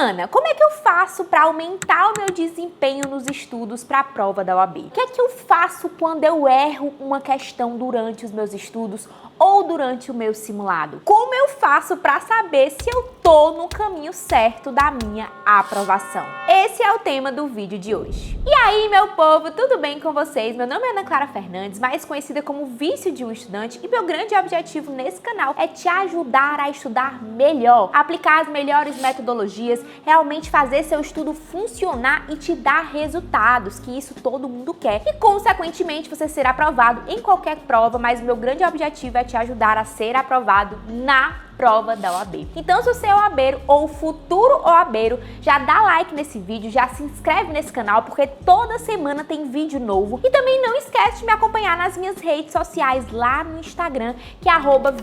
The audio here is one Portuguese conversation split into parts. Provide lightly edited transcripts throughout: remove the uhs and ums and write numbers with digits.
Ana, como é que eu faço para aumentar o meu desempenho nos estudos para a prova da OAB? O que é que eu faço quando eu erro uma questão durante os meus estudos ou durante o meu simulado? Como eu faço para saber se eu tô no caminho certo da minha aprovação? Esse é o tema do vídeo de hoje. E aí, meu povo, tudo bem com vocês? Meu nome é Ana Clara Fernandes, mais conhecida como Vício de um Estudante, e meu grande objetivo nesse canal é te ajudar a estudar melhor, aplicar as melhores metodologias, realmente fazer seu estudo funcionar e te dar resultados, que isso todo mundo quer, e consequentemente você ser aprovado em qualquer prova, mas o meu grande objetivo é te ajudar a ser aprovado na prova da OAB. Então, se você é OABeiro ou futuro OABeiro, já dá like nesse vídeo, já se inscreve nesse canal, porque toda semana tem vídeo novo. E também não esquece de me acompanhar nas minhas redes sociais lá no Instagram, que é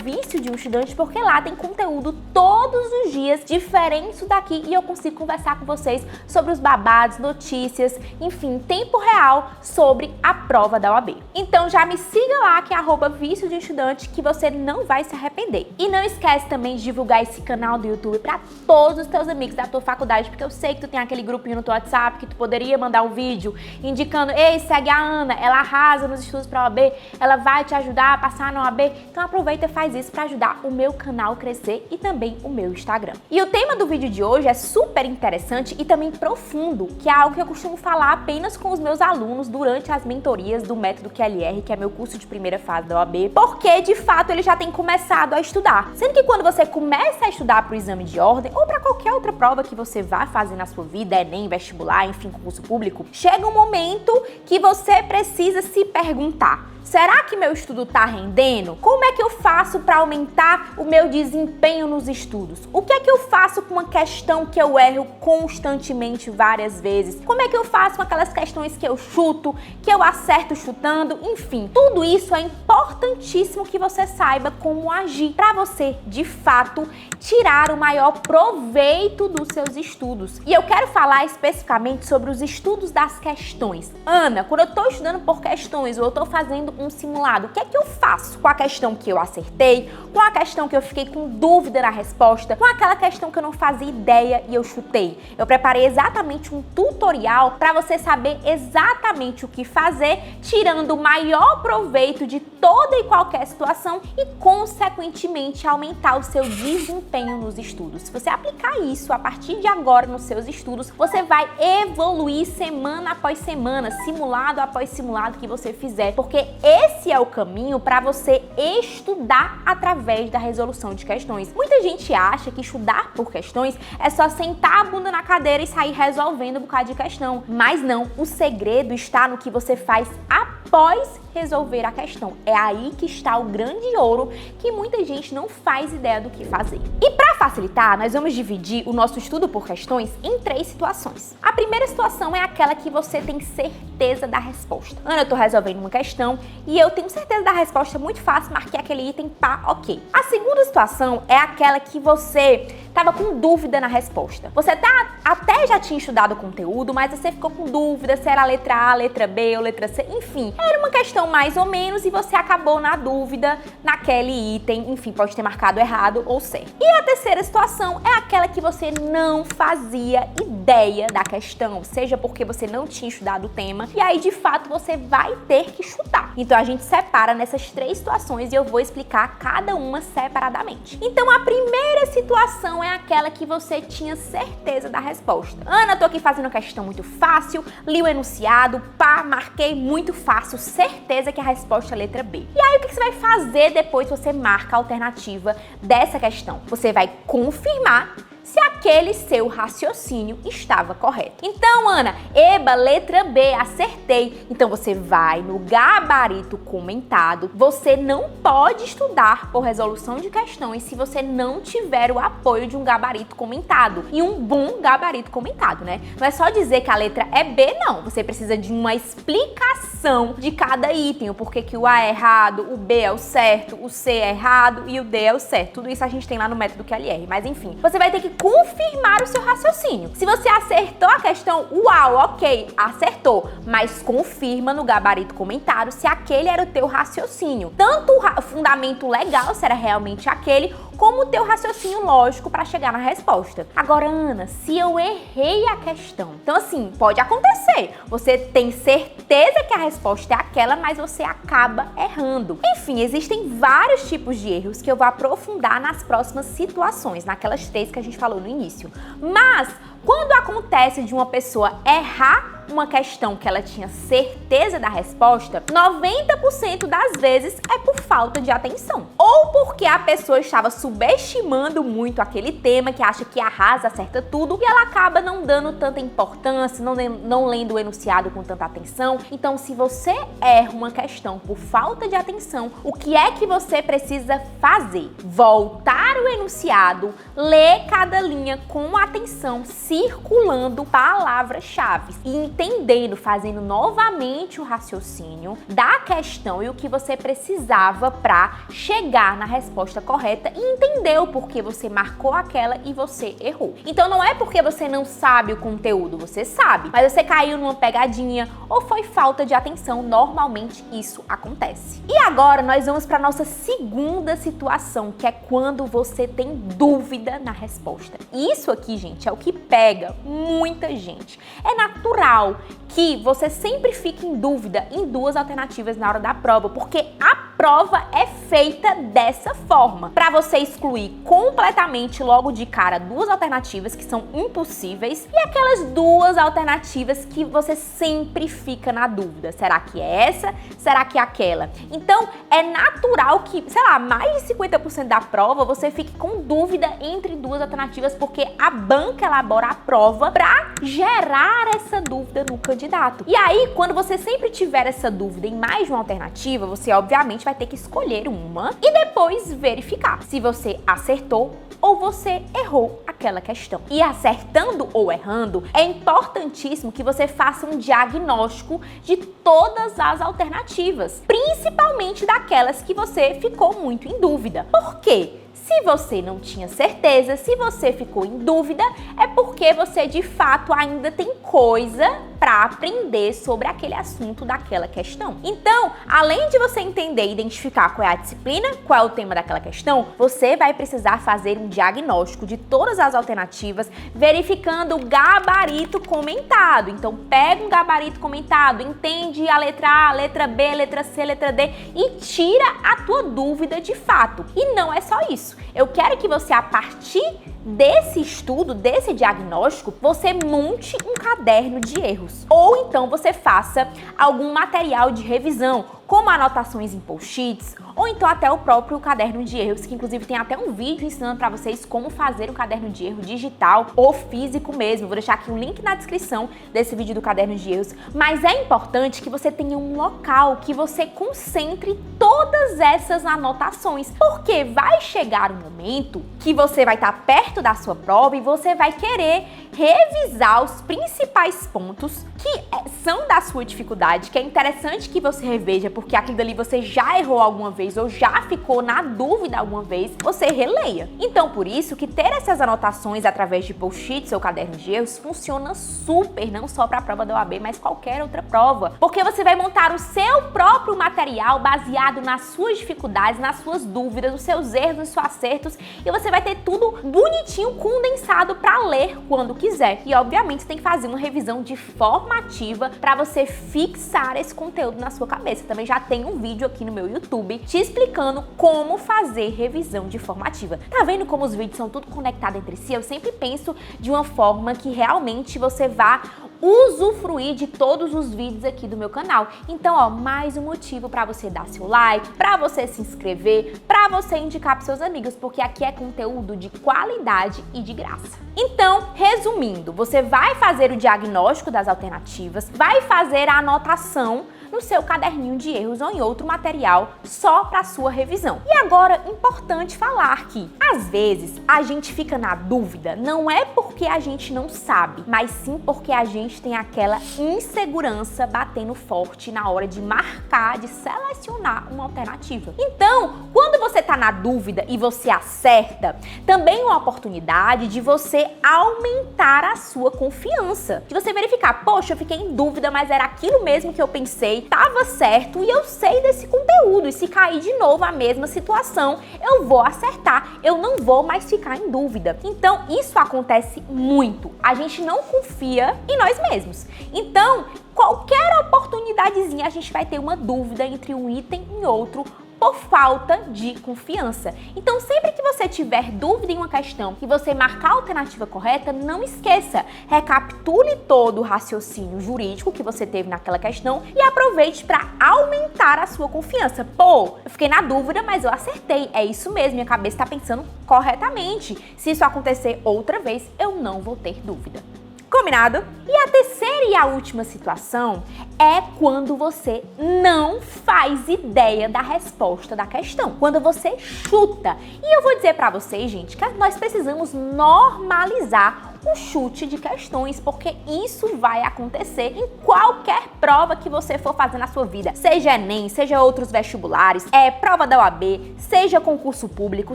@vício de um estudante, porque lá tem conteúdo todos os dias diferente daqui e eu consigo conversar com vocês sobre os babados, notícias, enfim, tempo real sobre a prova da OAB. Então já me siga lá, que é @vício de um estudante, que você não vai se arrepender. E não esquece também de divulgar esse canal do YouTube para todos os teus amigos da tua faculdade, porque eu sei que tu tem aquele grupinho no teu WhatsApp que tu poderia mandar um vídeo indicando: ei, segue a Ana, ela arrasa nos estudos para a OAB, ela vai te ajudar a passar na OAB. Então aproveita e faz isso para ajudar o meu canal a crescer e também o meu Instagram. E o tema do vídeo de hoje é super interessante e também profundo, que é algo que eu costumo falar apenas com os meus alunos durante as mentorias do Método QLR, que é meu curso de primeira fase da OAB, porque de fato ele já tem começado a estudar. Sendo que quando você começa a estudar para o exame de ordem ou para qualquer outra prova que você vá fazer na sua vida, Enem, vestibular, enfim, concurso público, chega um momento que você precisa se perguntar: será que meu estudo tá rendendo? Como é que eu faço para aumentar o meu desempenho nos estudos? O que é que eu faço com uma questão que eu erro constantemente várias vezes? Como é que eu faço com aquelas questões que eu chuto, que eu acerto chutando? Enfim, tudo isso é importantíssimo que você saiba como agir para você, de fato, tirar o maior proveito dos seus estudos. E eu quero falar especificamente sobre os estudos das questões. Ana, quando eu tô estudando por questões ou eu tô fazendo um simulado, o que é que eu faço com a questão que eu acertei, com a questão que eu fiquei com dúvida na resposta, com aquela questão que eu não fazia ideia e eu chutei? Eu preparei exatamente um tutorial para você saber exatamente o que fazer, tirando o maior proveito de toda e qualquer situação e, consequentemente, aumentar o seu desempenho nos estudos. Se você aplicar isso a partir de agora nos seus estudos, você vai evoluir semana após semana, simulado após simulado que você fizer, porque esse é o caminho para você estudar através da resolução de questões. Muita gente acha que estudar por questões é só sentar a bunda na cadeira e sair resolvendo um bocado de questão, mas não, o segredo está no que você faz após resolver a questão. É aí que está o grande ouro, que muita gente não faz ideia do que fazer. E para facilitar, nós vamos dividir o nosso estudo por questões em 3 situações. A primeira situação é aquela que você tem certeza da resposta. Ana, eu tô resolvendo uma questão e eu tenho certeza da resposta, muito fácil, marquei aquele item, pá, ok. A segunda situação é aquela que você tava com dúvida na resposta. Você até já tinha estudado o conteúdo, mas você ficou com dúvida se era a letra A, letra B ou letra C, enfim. Era uma questão mais ou menos e você acabou na dúvida naquele item, enfim, pode ter marcado errado ou certo. E a terceira situação é aquela que você não fazia ideia da questão, seja porque você não tinha estudado o tema, e aí de fato você vai ter que chutar. Então a gente separa nessas 3 situações e eu vou explicar cada uma separadamente. Então a primeira situação é aquela que você tinha certeza da resposta. Ana, tô aqui fazendo uma questão muito fácil, li o enunciado, pá, marquei muito fácil, certeza que a resposta é a letra B. E aí o que você vai fazer depois que você marca a alternativa dessa questão? Você vai confirmar se aquele seu raciocínio estava correto. Então, Ana, eba, letra B, acertei. Então você vai no gabarito comentado. Você não pode estudar por resolução de questões se você não tiver o apoio de um gabarito comentado. E um bom gabarito comentado, né? Não é só dizer que a letra é B, não. Você precisa de uma explicação de cada item. O porquê que o A é errado, o B é o certo, o C é errado e o D é o certo. Tudo isso a gente tem lá no Método QLR. Mas enfim, você vai ter que confirmar o seu raciocínio. Se você acertou a questão, uau, ok, acertou, mas confirma no gabarito comentado se aquele era o teu raciocínio. Tanto o fundamento legal, se era realmente aquele, como o teu raciocínio lógico para chegar na resposta. Agora, Ana, se eu errei a questão, então assim, pode acontecer. Você tem certeza que a resposta é aquela, mas você acaba errando. Enfim, existem vários tipos de erros que eu vou aprofundar nas próximas situações, naquelas 3 que a gente falou no início. Mas quando acontece de uma pessoa errar uma questão que ela tinha certeza da resposta, 90% das vezes é por falta de atenção. Ou porque a pessoa estava subestimando muito aquele tema, que acha que arrasa, acerta tudo, e ela acaba não dando tanta importância, não lendo o enunciado com tanta atenção. Então, se você erra uma questão por falta de atenção, o que é que você precisa fazer? Voltar o enunciado, ler cada linha com atenção, circulando palavras-chave e entendendo, fazendo novamente o raciocínio da questão e o que você precisava para chegar na resposta correta e entender o porquê você marcou aquela e você errou. Então não é porque você não sabe o conteúdo, você sabe, mas você caiu numa pegadinha ou foi falta de atenção, normalmente isso acontece. E agora nós vamos para nossa segunda situação, que é quando você tem dúvida na resposta. Isso aqui, gente, é o que pega muita gente. É natural que você sempre fique em dúvida em 2 alternativas na hora da prova, porque a prova é feita dessa forma, para você excluir completamente logo de cara 2 alternativas que são impossíveis e aquelas 2 alternativas que você sempre fica na dúvida. Será que é essa? Será que é aquela? Então, é natural que, sei lá, mais de 50% da prova você fique com dúvida entre 2 alternativas, porque a banca elabora a prova para gerar essa dúvida no candidato. E aí, quando você sempre tiver essa dúvida em mais de uma alternativa, você obviamente vai ter que escolher uma e depois verificar se você acertou ou você errou aquela questão. E acertando ou errando, é importantíssimo que você faça um diagnóstico de todas as alternativas, principalmente daquelas que você ficou muito em dúvida. Por quê? Se você não tinha certeza, se você ficou em dúvida, é porque você de fato ainda tem coisa para aprender sobre aquele assunto daquela questão. Então, além de você entender e identificar qual é a disciplina, qual é o tema daquela questão, você vai precisar fazer um diagnóstico de todas as alternativas, verificando o gabarito comentado. Então, pega um gabarito comentado, entende a letra A, letra B, letra C, letra D e tira a tua dúvida de fato. E não é só isso. Eu quero que você, a partir desse estudo, desse diagnóstico, você monte um caderno de erros. Ou então você faça algum material de revisão, como anotações em post-its, ou então até o próprio caderno de erros, que inclusive tem até um vídeo ensinando para vocês como fazer um caderno de erro digital ou físico mesmo. Vou deixar aqui um link na descrição desse vídeo do caderno de erros. Mas é importante que você tenha um local que você concentre todas essas anotações, porque vai chegar um momento que você vai estar perto da sua prova e você vai querer revisar os principais pontos que são da sua dificuldade, que é interessante que você reveja, porque aquilo dali você já errou alguma vez ou já ficou na dúvida alguma vez, você releia. Então, por isso que ter essas anotações através de post-its ou cadernos de erros funciona super, não só para a prova da OAB, mas qualquer outra prova, porque você vai montar o seu próprio material baseado nas suas dificuldades, nas suas dúvidas, nos seus erros, nos seus acertos, e você vai ter tudo bonitinho, condensado para ler quando quiser. E obviamente você tem que fazer uma revisão de formativa para você fixar esse conteúdo na sua cabeça. Também já tem um vídeo aqui no meu YouTube te explicando como fazer revisão de formativa. Tá vendo como os vídeos são tudo conectado entre si? Eu sempre penso de uma forma que realmente você vá usufruir de todos os vídeos aqui do meu canal. Então, ó, mais um motivo para você dar seu like, para você se inscrever, para você indicar para seus amigos, porque aqui é conteúdo de qualidade e de graça. Então, resumindo, você vai fazer o diagnóstico das alternativas, vai fazer a anotação no seu caderninho de erros ou em outro material só para sua revisão. E agora, importante falar que, às vezes, a gente fica na dúvida, não é porque a gente não sabe, mas sim porque a gente tem aquela insegurança batendo forte na hora de marcar, de selecionar uma alternativa. Então, quando você tá na dúvida e você acerta, também é uma oportunidade de você aumentar a sua confiança, de você verificar, poxa, eu fiquei em dúvida, mas era aquilo mesmo que eu pensei, estudei estava certo e eu sei desse conteúdo. E se cair de novo a mesma situação, eu vou acertar, eu não vou mais ficar em dúvida. Então, isso acontece muito. A gente não confia em nós mesmos. Então, qualquer oportunidadezinha, a gente vai ter uma dúvida entre um item e outro por falta de confiança. Então, sempre que você tiver dúvida em uma questão e você marcar a alternativa correta, não esqueça, recapitule todo o raciocínio jurídico que você teve naquela questão e aproveite para aumentar a sua confiança. Pô, eu fiquei na dúvida, mas eu acertei. É isso mesmo, minha cabeça está pensando corretamente. Se isso acontecer outra vez, eu não vou ter dúvida. Combinado? E a terceira e a última situação é quando você não faz ideia da resposta da questão. Quando você chuta. E eu vou dizer pra vocês, gente, que nós precisamos normalizar o chute de questões, porque isso vai acontecer em qualquer prova que você for fazer na sua vida. Seja Enem, seja outros vestibulares, prova da OAB, seja concurso público,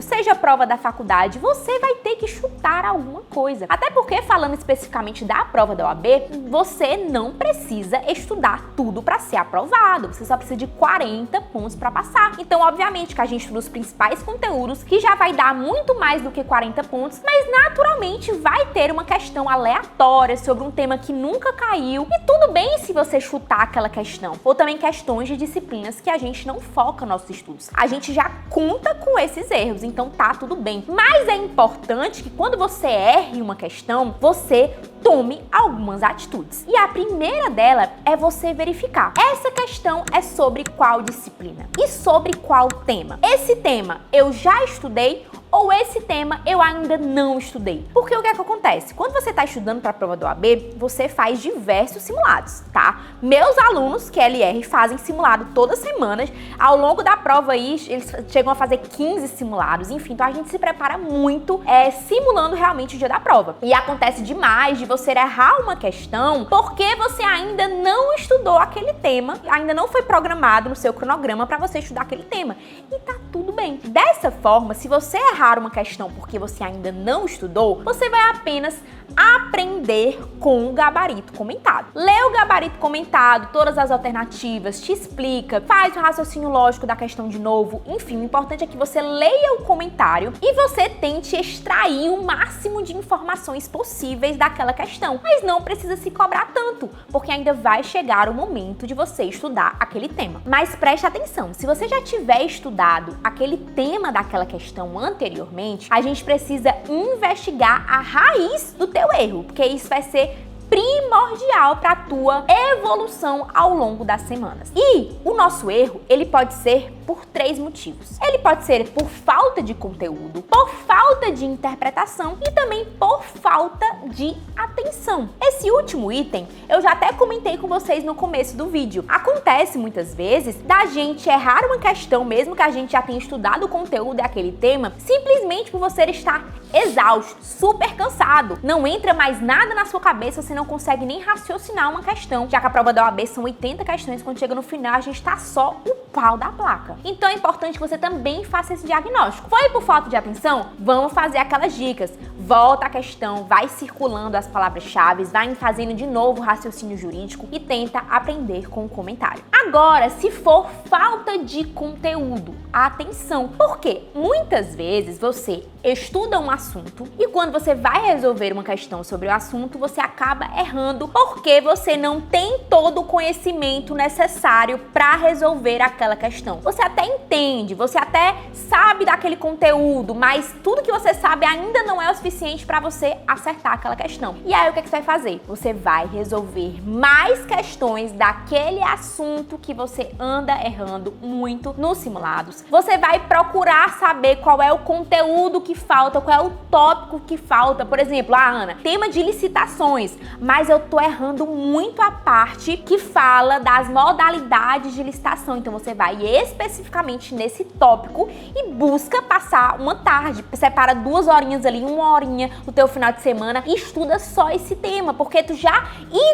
seja prova da faculdade, você vai ter que chutar alguma coisa. Até porque, falando especificamente da prova da OAB, você não precisa estudar tudo para ser aprovado. Você só precisa de 40 pontos para passar. Então, obviamente, que a gente estuda os principais conteúdos, que já vai dar muito mais do que 40 pontos, mas naturalmente vai ter uma questão aleatória sobre um tema que nunca caiu. E tudo bem se você chutar aquela questão. Ou também questões de disciplinas que a gente não foca nos nossos estudos. A gente já conta com esses erros, então tá tudo bem. Mas é importante que quando você erre uma questão, você tome algumas atitudes. E a primeira dela é você verificar. Essa questão é sobre qual disciplina? E sobre qual tema? Esse tema eu já estudei ou esse tema eu ainda não estudei? Porque o que é que acontece? Quando você está estudando para a prova da OAB, você faz diversos simulados, tá? Meus alunos, que é LR, fazem simulado todas as semanas. Ao longo da prova aí, eles chegam a fazer 15 simulados. Enfim, então a gente se prepara muito simulando realmente o dia da prova. E acontece demais de você errar uma questão porque você ainda não estudou aquele tema, ainda não foi programado no seu cronograma para você estudar aquele tema. E tá tudo bem. Dessa forma, se você errar uma questão porque você ainda não estudou, você vai apenas aprender com o gabarito comentado. Lê o gabarito comentado, todas as alternativas, te explica, faz o raciocínio lógico da questão de novo. Enfim, o importante é que você leia o comentário e você tente extrair o máximo de informações possíveis daquela questão. Mas não precisa se cobrar tanto, porque ainda vai chegar o momento de você estudar aquele tema. Mas preste atenção, se você já tiver estudado aquele tema daquela questão anteriormente, a gente precisa investigar a raiz do teu erro, porque isso vai ser primordial para a tua evolução ao longo das semanas. E o nosso erro, ele pode ser por 3 motivos. Ele pode ser por falta de conteúdo, por falta de interpretação e também por falta de atenção. Esse último item, eu já até comentei com vocês no começo do vídeo. Acontece muitas vezes da gente errar uma questão, mesmo que a gente já tenha estudado o conteúdo daquele tema, simplesmente por você estar exausto, super cansado. Não entra mais nada na sua cabeça, você não consegue nem raciocinar uma questão, já que a prova da OAB são 80 questões, quando chega no final a gente tá só o pau da placa. Então é importante que você também faça esse diagnóstico. Foi por falta de atenção? Vamos fazer aquelas dicas. Volta a questão, vai circulando as palavras-chave, vai fazendo de novo o raciocínio jurídico e tenta aprender com o comentário. Agora, se for falta de conteúdo, atenção, porque muitas vezes você estuda um assunto e quando você vai resolver uma questão sobre o assunto, você acaba errando porque você não tem todo o conhecimento necessário para resolver aquela questão. Você até entende, você até sabe daquele conteúdo, mas tudo que você sabe ainda não é o suficiente para você acertar aquela questão. E aí o que é que você vai fazer? Você vai resolver mais questões daquele assunto que você anda errando muito nos simulados. Você vai procurar saber qual é o conteúdo que falta, qual é o tópico que falta. Por exemplo, Ana, tema de licitações, mas eu tô errando muito a parte que fala das modalidades de licitação. Então você você vai especificamente nesse tópico e busca passar uma tarde, separa 2 horinhas ali, 1 horinha no teu final de semana e estuda só esse tema, porque tu já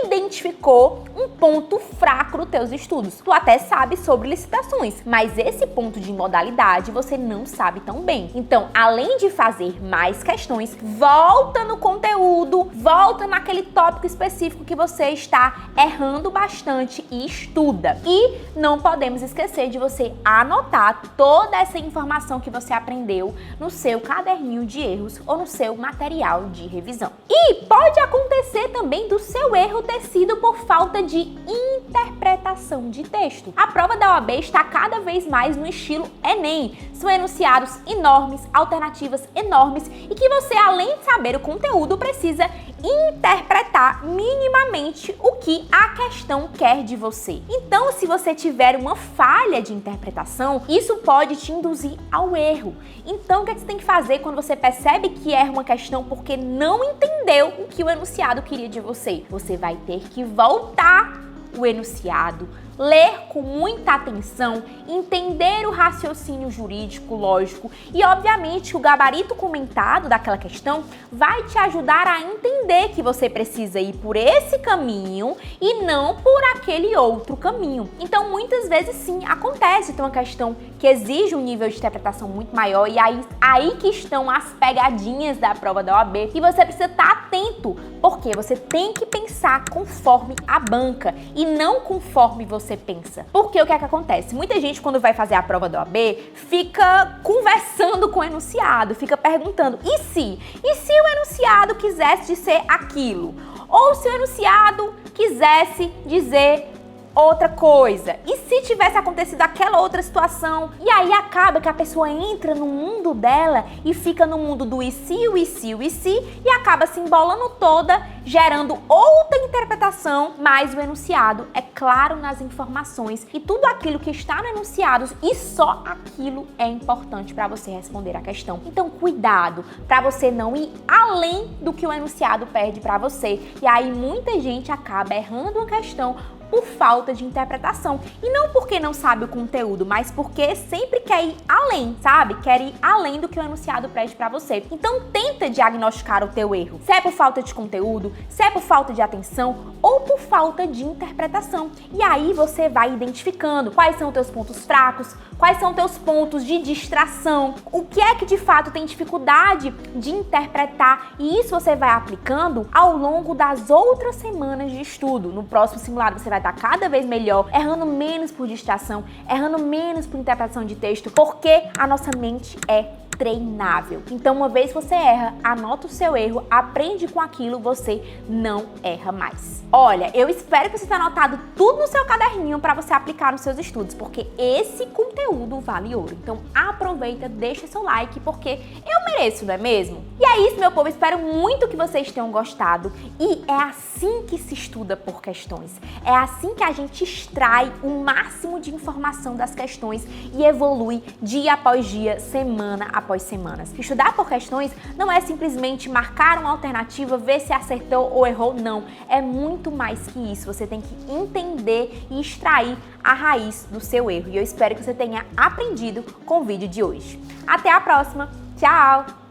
identificou um ponto fraco nos teus estudos. Tu até sabe sobre licitações, mas esse ponto de modalidade você não sabe tão bem. Então, além de fazer mais questões, volta no conteúdo, volta naquele tópico específico que você está errando bastante e estuda. E não podemos esquecer de você anotar toda essa informação que você aprendeu no seu caderninho de erros ou no seu material de revisão. E pode acontecer também do seu erro ter sido por falta de interpretação de texto. A prova da OAB está cada vez mais no estilo Enem. São enunciados enormes, alternativas enormes e que você, além de saber o conteúdo, precisa interpretar minimamente o que a questão quer de você. Então, se você tiver uma falha de interpretação, isso pode te induzir ao erro. Então, o que você tem que fazer quando você percebe que erra uma questão porque não entendeu o que o enunciado queria de você? Você vai ter que voltar o enunciado, ler com muita atenção, entender o raciocínio jurídico, lógico e, obviamente, o gabarito comentado daquela questão vai te ajudar a entender que você precisa ir por esse caminho e não por aquele outro caminho. Então, muitas vezes, sim, acontece ter uma questão que exige um nível de interpretação muito maior e aí que estão as pegadinhas da prova da OAB e você precisa estar atento, porque você tem que pensar conforme a banca e não conforme você pensa. Porque o que é que acontece? Muita gente, quando vai fazer a prova da OAB, fica conversando com o enunciado, fica perguntando, e se? E se o enunciado quisesse dizer aquilo? Ou se o enunciado quisesse dizer outra coisa? E se tivesse acontecido aquela outra situação? E aí acaba que a pessoa entra no mundo dela e fica no mundo do e se, o e se, o e se, e acaba se embolando toda, gerando outra interpretação, mas o enunciado é claro nas informações e tudo aquilo que está no enunciado e só aquilo é importante para você responder a questão. Então, cuidado para você não ir além do que o enunciado pede para você. E aí muita gente acaba errando uma questão por falta de interpretação. E não porque não sabe o conteúdo, mas porque sempre quer ir além, sabe? Quer ir além do que o enunciado pede pra você. Então tenta diagnosticar o teu erro. Se é por falta de conteúdo, se é por falta de atenção ou por falta de interpretação. E aí você vai identificando quais são os teus pontos fracos, quais são os teus pontos de distração, o que é que de fato tem dificuldade de interpretar, e isso você vai aplicando ao longo das outras semanas de estudo. No próximo simulado você vai estar cada vez melhor, errando menos por distração, errando menos por interpretação de texto, porque a nossa mente é treinável. Então, uma vez você erra, anota o seu erro, aprende com aquilo, você não erra mais. Olha, eu espero que você tenha anotado tudo no seu caderninho para você aplicar nos seus estudos, porque esse conteúdo vale ouro. Então, aproveita, deixa seu like, porque eu mereço, não é mesmo? E é isso, meu povo. Espero muito que vocês tenham gostado. E é assim que se estuda por questões. É assim que a gente extrai o máximo de informação das questões e evolui dia após dia, semana após semanas. Estudar por questões não é simplesmente marcar uma alternativa, ver se acertou ou errou, não. É muito mais que isso. Você tem que entender e extrair a raiz do seu erro. E eu espero que você tenha aprendido com o vídeo de hoje. Até a próxima. Tchau!